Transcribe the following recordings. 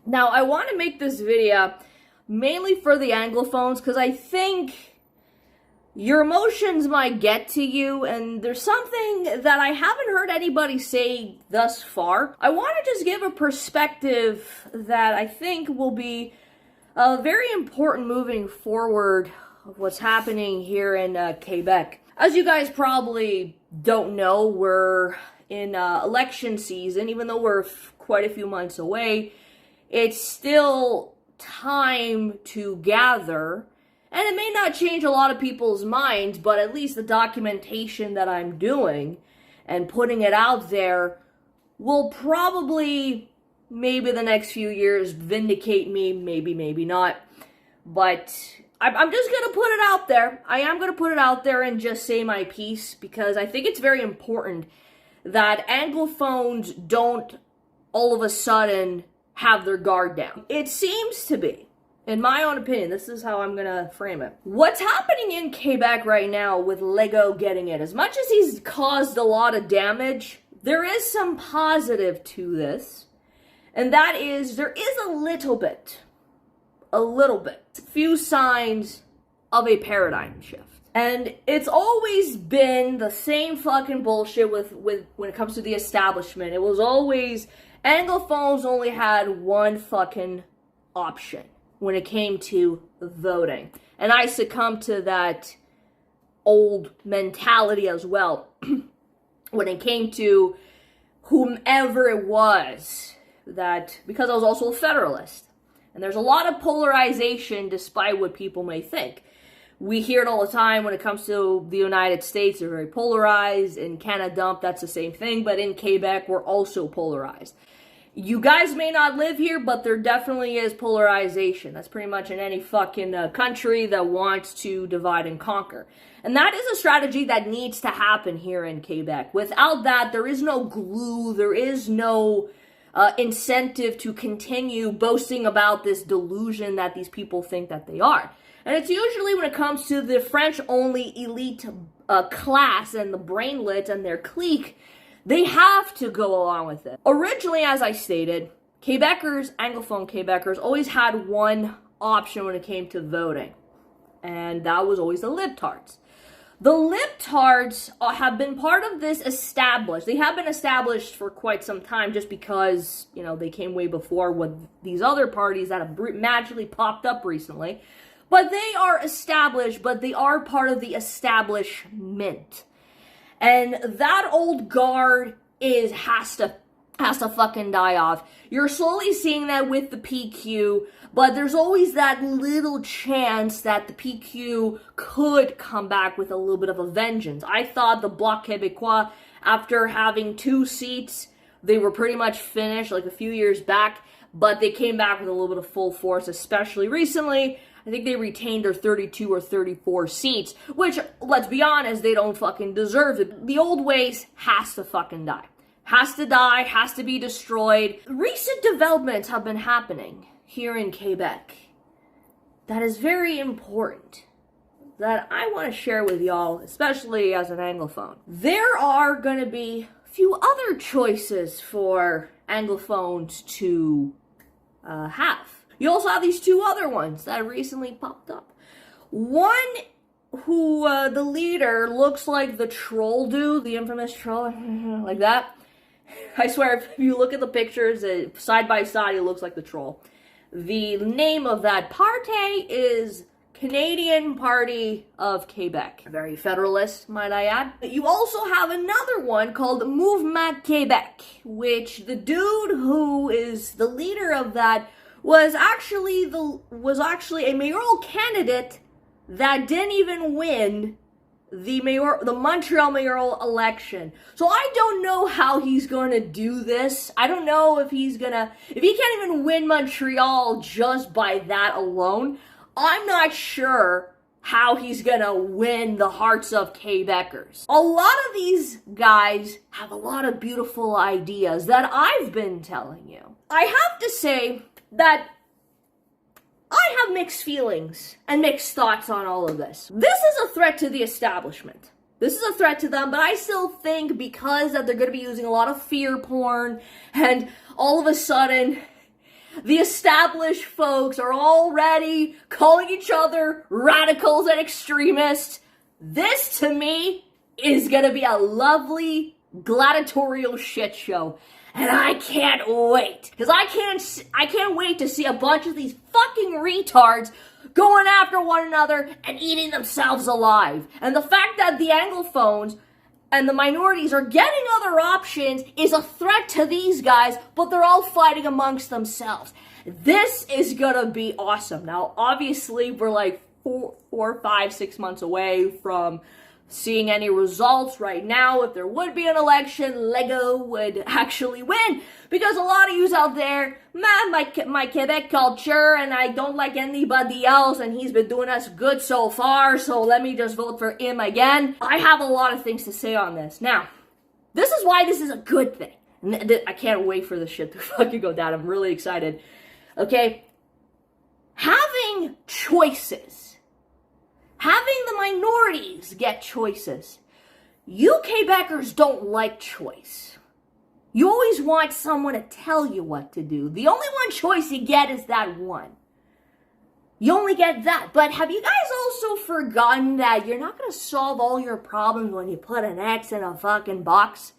Now, I want to make this video mainly for the Anglophones because I think your emotions might get to you, and there's something that I haven't heard anybody say thus far. I want to just give a perspective that I think will be very important moving forward of what's happening here in Quebec. As you guys probably don't know, we're in election season. Even though we're quite a few months away, it's still time to gather. And it may not change a lot of people's minds, but at least the documentation that I'm doing and putting it out there will probably, maybe the next few years, vindicate me, maybe not. But I'm just going to put it out there. I am going to put it out there and just say my piece, because I think it's very important that Anglophones don't all of a sudden have their guard down. It seems to be, in my own opinion, this is how I'm gonna frame it. What's happening in Quebec right now with Legault getting it, as much as he's caused a lot of damage, there is some positive to this. And that is, there is a little bit, few signs of a paradigm shift. And it's always been the same fucking bullshit with when it comes to the establishment. It was always, Anglophones only had one fucking option when it came to voting. And I succumbed to that old mentality as well when it came to whomever it was, that, because I was also a Federalist. And there's a lot of polarization despite what people may think. We hear it all the time when it comes to the United States. They're very polarized. In Canada, that's the same thing. But in Quebec, we're also polarized. You guys may not live here, but there definitely is polarization. That's pretty much in any fucking country that wants to divide and conquer. And that is a strategy that needs to happen here in Quebec. Without that, there is no glue. There is no incentive to continue boasting about this delusion that these people think that they are. And it's usually when it comes to the French-only elite class and the brainlets and their clique, they have to go along with it. Originally, as I stated, Quebecers, Anglophone Quebecers, always had one option when it came to voting. And that was always the libtards. The libtards have been part of this established. They have been established for quite some time just because, you know, they came way before with these other parties that have magically popped up recently. But they are established, but they are part of the establishment. And that old guard has to fucking die off. You're slowly seeing that with the PQ, but there's always that little chance that the PQ could come back with a little bit of a vengeance. I thought the BLOC Québécois, after having 2 seats, they were pretty much finished like a few years back, but they came back with a little bit of full force, especially recently. I think they retained their 32 or 34 seats, which, let's be honest, they don't fucking deserve it. The old ways has to fucking die. Has to die, has to be destroyed. Recent developments have been happening here in Quebec that is very important, that I want to share with y'all, especially as an Anglophone. There are going to be a few other choices for Anglophones to have. You also have these 2 other ones that recently popped up. One who, the leader, looks like the troll dude, the infamous troll, like that. I swear, if you look at the pictures, side by side, it looks like the troll. The name of that party is Canadian Party of Quebec. Very federalist, might I add. You also have another one called Mouvement Quebec, which the dude who is the leader of that was actually a mayoral candidate that didn't even win the Montreal mayoral election. So I don't know how he's going to do this. I don't know if he can't even win Montreal just by that alone. I'm not sure how he's going to win the hearts of Quebecers. A lot of these guys have a lot of beautiful ideas that I've been telling you. I have to say that I have mixed feelings and mixed thoughts on all of this. This is a threat to the establishment. This is a threat to them, but I still think because that they're going to be using a lot of fear porn, and all of a sudden The established folks are already calling each other radicals and extremists. This, to me, is gonna be a lovely gladiatorial shit show. And I can't wait. Because I can't wait to see a bunch of these fucking retards going after one another and eating themselves alive. And the fact that the Anglophones and the minorities are getting other options is a threat to these guys, but they're all fighting amongst themselves. This is gonna be awesome. Now, obviously, we're like 4, 5, 6 months away from seeing any results. Right now, if there would be an election, Lego would actually win, because a lot of yous out there, man, my Quebec culture, and I don't like anybody else, and he's been doing us good so far, so let me just vote for him again. I have a lot of things to say on this. Now, this is why this is a good thing. I can't wait for this shit to fucking go down. I'm really excited. Okay? Having choices, having the minorities get choices. You Quebecers don't like choice. You always want someone to tell you what to do. The only one choice you get is that one. You only get that. But have you guys also forgotten that you're not going to solve all your problems when you put an X in a fucking box?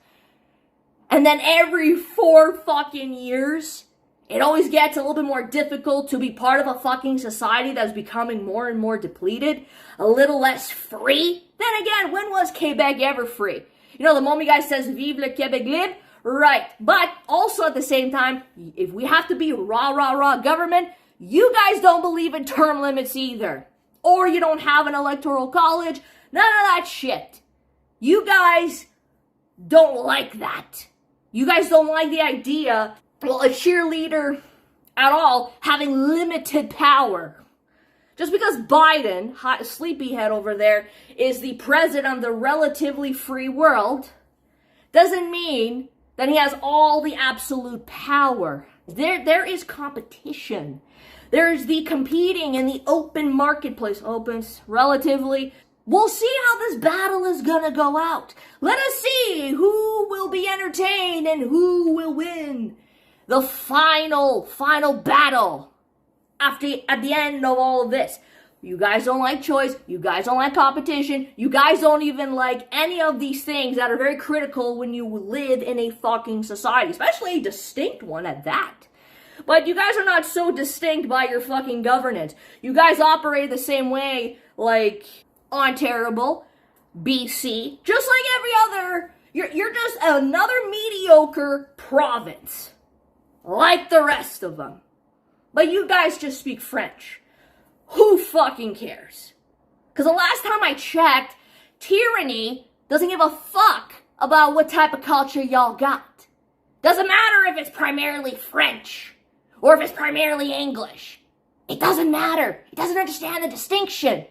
And then every 4 fucking years, it always gets a little bit more difficult to be part of a fucking society that's becoming more and more depleted, a little less free. Then again, when was Quebec ever free? You know, the moment you guys says, Vive le Québec libre, right. But also at the same time, if we have to be rah government, you guys don't believe in term limits either. Or you don't have an electoral college, none of that shit. You guys don't like that. You guys don't like the idea, well, a cheerleader at all having limited power. Just because Biden, sleepyhead over there, is the president of the relatively free world, doesn't mean that he has all the absolute power. There is competition. There is the competing in the open marketplace. Opens relatively. We'll see how this battle is gonna go out. Let us see who will be entertained and who will win the final battle at the end of all of this. You guys don't like choice. You guys don't like competition. You guys don't even like any of these things that are very critical when you live in a fucking society, especially a distinct one at that. But you guys are not so distinct by your fucking governance. You guys operate the same way like Ontario, BC, just like every other. You're just another mediocre province, like the rest of them. But you guys just speak French. Who fucking cares? Because the last time I checked, tyranny doesn't give a fuck about what type of culture y'all got. Doesn't matter if it's primarily French or if it's primarily English. It doesn't matter. It doesn't understand the distinction.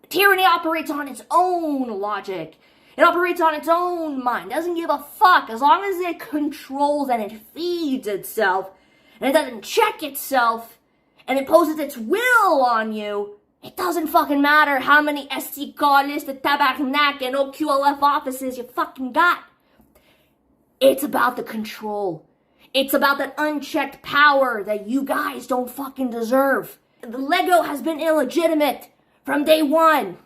Tyranny operates on its own logic. It operates on its own mind. It doesn't give a fuck as long as it controls and it feeds itself and it doesn't check itself and it poses its will on you. It doesn't fucking matter how many ST Callis, the Tabarnak, and OQLF offices you fucking got. It's about the control. It's about that unchecked power that you guys don't fucking deserve. The Lego has been illegitimate from day one.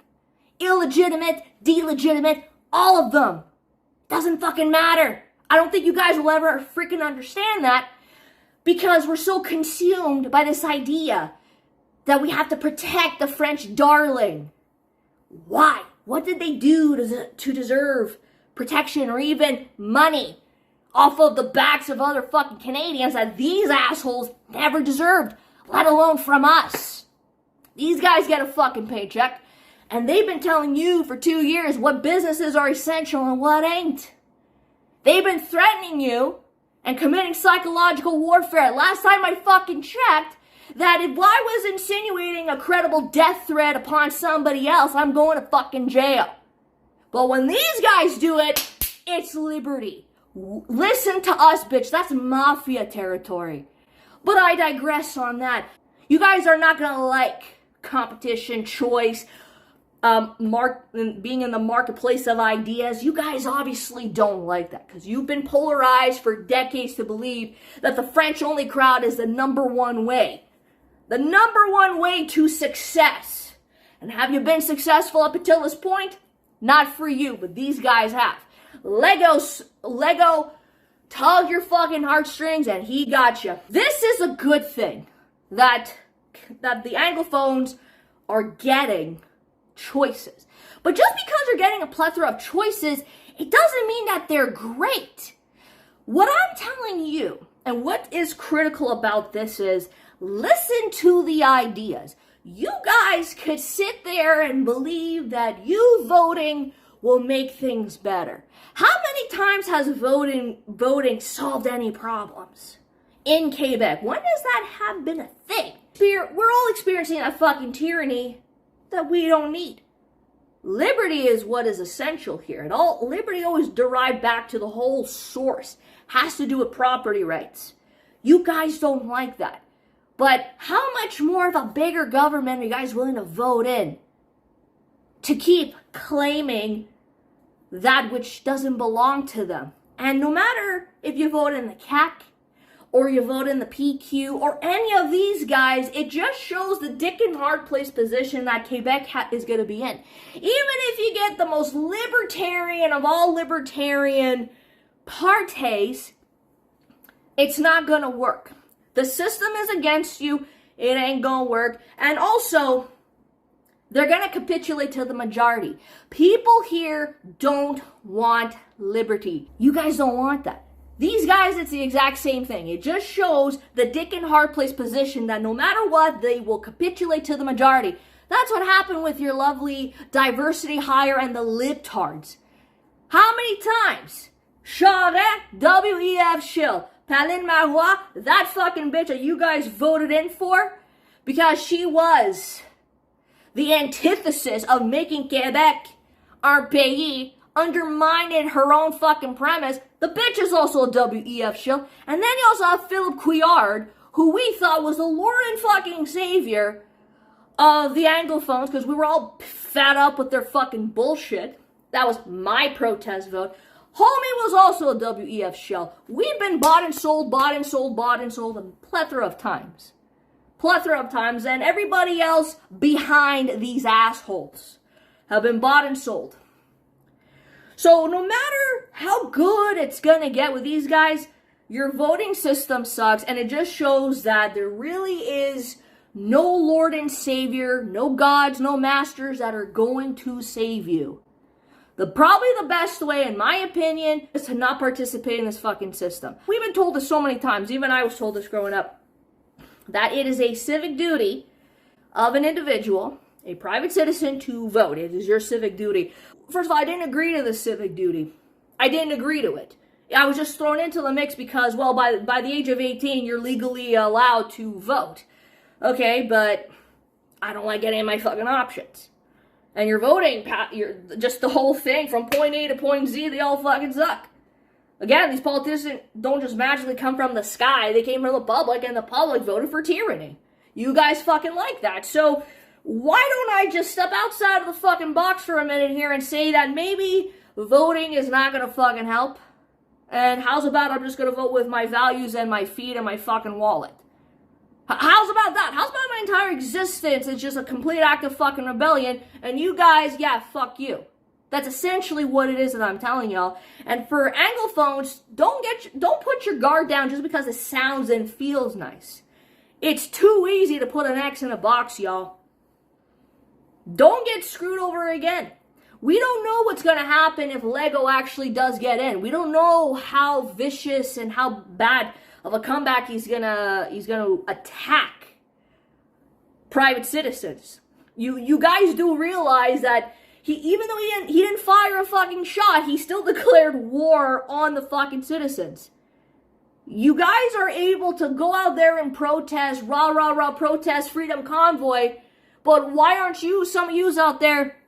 Illegitimate, delegitimate, all of them. Doesn't fucking matter. I don't think you guys will ever freaking understand that because we're so consumed by this idea that we have to protect the French darling. Why? What did they do to deserve protection or even money off of the backs of other fucking Canadians that these assholes never deserved, let alone from us? These guys get a fucking paycheck, and they've been telling you for 2 years what businesses are essential and what ain't. They've been threatening you and committing psychological warfare. Last time I fucking checked, that if I was insinuating a credible death threat upon somebody else, I'm going to fucking jail. But when these guys do it, it's liberty. Listen to us, bitch. That's mafia territory. But I digress on that. You guys are not gonna like competition, choice, being in the marketplace of ideas. You guys obviously don't like that because you've been polarized for decades to believe that the French-only crowd is the number one way. The number one way to success. And have you been successful up until this point? Not for you, but these guys have. Lego tugged your fucking heartstrings and he got you. This is a good thing that the Anglophones are getting choices. But just because they're getting a plethora of choices, it doesn't mean that they're great. What I'm telling you, and what is critical about this is, listen to the ideas. You guys could sit there and believe that you voting will make things better. How many times has voting solved any problems in Quebec? When does that have been a thing? We're all experiencing a fucking tyranny that we don't need. Liberty is what is essential here. Liberty always derived back to the whole source. Has to do with property rights. You guys don't like that. But how much more of a bigger government are you guys willing to vote in to keep claiming that which doesn't belong to them? And no matter if you vote in the CAQ or you vote in the PQ or any of these guys, it just shows the dick and hard place position that Quebec is going to be in. Even if you get the most libertarian of all libertarian parties, it's not going to work. The system is against you. It ain't going to work. And also, they're going to capitulate to the majority. People here don't want liberty. You guys don't want that. These guys, it's the exact same thing. It just shows the dick and hard place position that no matter what, they will capitulate to the majority. That's what happened with your lovely diversity hire and the libtards. How many times? Charest, W.E.F. Schill, Pauline Marois, that fucking bitch that you guys voted in for, because she was the antithesis of making Quebec our pays, undermining her own fucking premise. The bitch is also a W.E.F. Schill. And then you also have Philip Couillard, who we thought was the Lord and fucking savior of the Anglophones, because we were all fed up with their fucking bullshit. That was my protest vote. Homie was also a W.E.F. Schill. We've been bought and sold a plethora of times. And everybody else behind these assholes have been bought and sold. So no matter how good it's going to get with these guys, your voting system sucks, and it just shows that there really is no Lord and Savior, no gods, no masters that are going to save you. Probably the best way, in my opinion, is to not participate in this fucking system. We've been told this so many times, even I was told this growing up, that it is a civic duty of an individual, a private citizen, to vote. It is your civic duty. First of all, I didn't agree to the civic duty. I didn't agree to it. I was just thrown into the mix because, well, by the age of 18, you're legally allowed to vote. Okay, but I don't like any of my fucking options. And your voting, just the whole thing, from point A to point Z, they all fucking suck. Again, these politicians don't just magically come from the sky. They came from the public, and the public voted for tyranny. You guys fucking like that. So why don't I just step outside of the fucking box for a minute here and say that maybe voting is not going to fucking help? And how's about I'm just going to vote with my values and my feet and my fucking wallet? How's about that? How's about my entire existence is just a complete act of fucking rebellion, and you guys, yeah, fuck you. That's essentially what it is that I'm telling y'all. And for Anglophones, don't put your guard down just because it sounds and feels nice. It's too easy to put an X in a box, y'all. Don't get screwed over again. We don't know what's going to happen if Lego actually does get in. We don't know how vicious and how bad of a comeback he's gonna attack private citizens. You guys do realize that even though he didn't fire a fucking shot, he still declared war on the fucking citizens. You guys are able to go out there and protest, protest, freedom convoy, but why aren't some of yous out there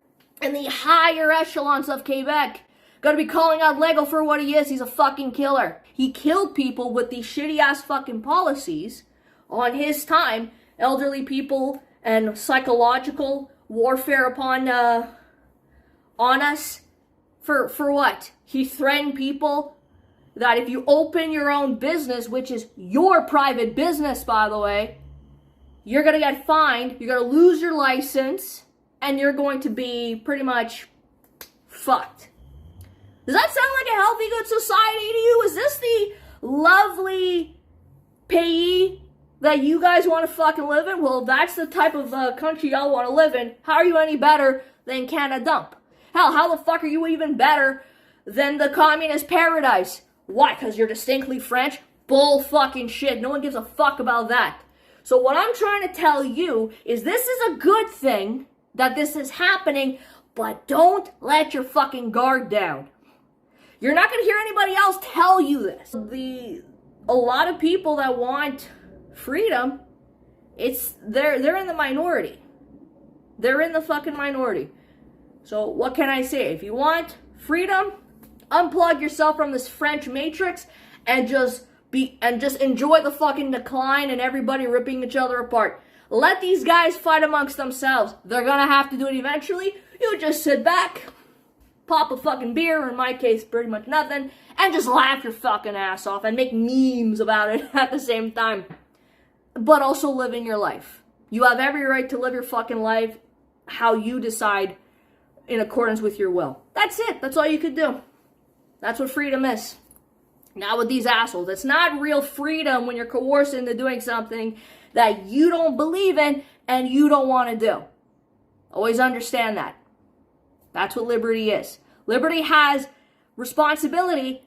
in the higher echelons of Quebec gonna be calling out Lego for what he is? He's a fucking killer. He killed people with these shitty-ass fucking policies on his time, elderly people and psychological warfare upon on us. For what? He threatened people that if you open your own business, which is your private business, by the way, you're going to get fined, you're going to lose your license, and you're going to be pretty much fucked. Does that sound like a healthy, good society to you? Is this the lovely pays that you guys want to fucking live in? Well, if that's the type of country y'all want to live in, how are you any better than Canada Dump? Hell, how the fuck are you even better than the communist paradise? Why? Because you're distinctly French? Bull fucking shit. No one gives a fuck about that. So what I'm trying to tell you is this is a good thing that this is happening, but don't let your fucking guard down. You're not going to hear anybody else tell you this. A lot of people that want freedom, they're in the minority. They're in the fucking minority. So what can I say? If you want freedom, unplug yourself from this French matrix and just enjoy the fucking decline and everybody ripping each other apart. Let these guys fight amongst themselves. They're gonna have to do it eventually. You just sit back, pop a fucking beer, or in my case, pretty much nothing, and just laugh your fucking ass off and make memes about it at the same time. But also living your life. You have every right to live your fucking life how you decide in accordance with your will. That's it. That's all you could do. That's what freedom is. Not with these assholes. It's not real freedom when you're coerced into doing something that you don't believe in and you don't want to do. Always understand that. That's what liberty is. Liberty has responsibility,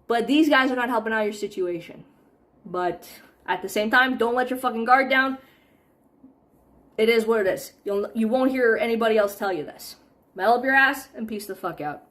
but these guys are not helping out your situation. But at the same time, don't let your fucking guard down. It is what it is. You won't hear anybody else tell you this. Mail up your ass and peace the fuck out.